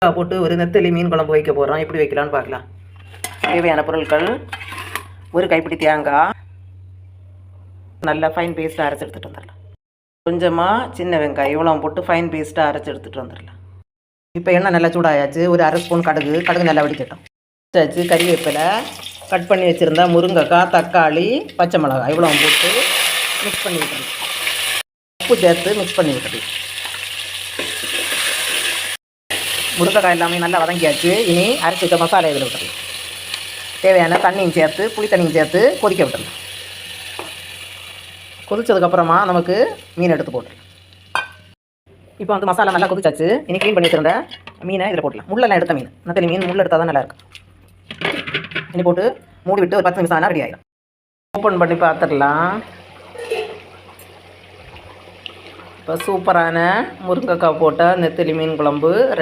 போட்டு ஒரு நெத்தலி மீன் குழம்பு வைக்க போகிறோம். எப்படி வைக்கலான்னு பார்க்கலாம். தேவையான பொருட்கள்: ஒரு கைப்பிடி தேங்காய், நல்லா ஃபைன் பேஸ்ட்டாக அரைச்சி எடுத்துகிட்டு வந்துடலாம். கொஞ்சமாக சின்ன வெங்காயம், இவ்வளோ போட்டு ஃபைன் பேஸ்ட்டாக அரைச்சி எடுத்துகிட்டு வந்துடலாம். இப்போ எண்ணெய் நல்லா சூடாயாச்சு. ஒரு அரை ஸ்பூன் கடுகு நல்லா வெடிக்கட்டும். வச்சாச்சு. கறிவேப்பிலை, கட் பண்ணி வச்சுருந்தா முருங்கைக்காய், தக்காளி, பச்சை மிளகாய் இவ்வளோ போட்டு மிக்ஸ் பண்ணி விட்டுருங்க. உப்பு சேர்த்து மிக்ஸ் பண்ணி விட்டுருங்க. முருங்கைக்காய் எல்லாமே நல்லா வதங்கியாச்சு. இனி அரைச்சி வச்ச மசாலா இதில் விட்டுருங்க. தேவையான தண்ணியும் சேர்த்து, புளி தண்ணியும் சேர்த்து கொதிக்க விட்டுருங்க. கொதிச்சதுக்கப்புறமா நமக்கு மீன் எடுத்து போட்டுருங்க. இப்போ வந்து மசாலா நல்லா கொதிச்சாச்சு. இனி க்ளீன் பண்ணி வச்சிருந்த மீனை இதில் போடலாம். முள்ளெல்லாம் எடுத்த மீன், நெத்தலி மீன் முள் எடுத்தால் தான் நல்லாயிருக்கும். இனி போட்டு மூடி விட்டு ஒரு 10 நிமிஷம் ஆனால் ரெடி ஆகிடும். ஓப்பன் பண்ணி பார்த்துடலாம். இப்போ சூப்பரான முருங்கைக்காய் போட்ட நெத்தலி மீன் குழம்பு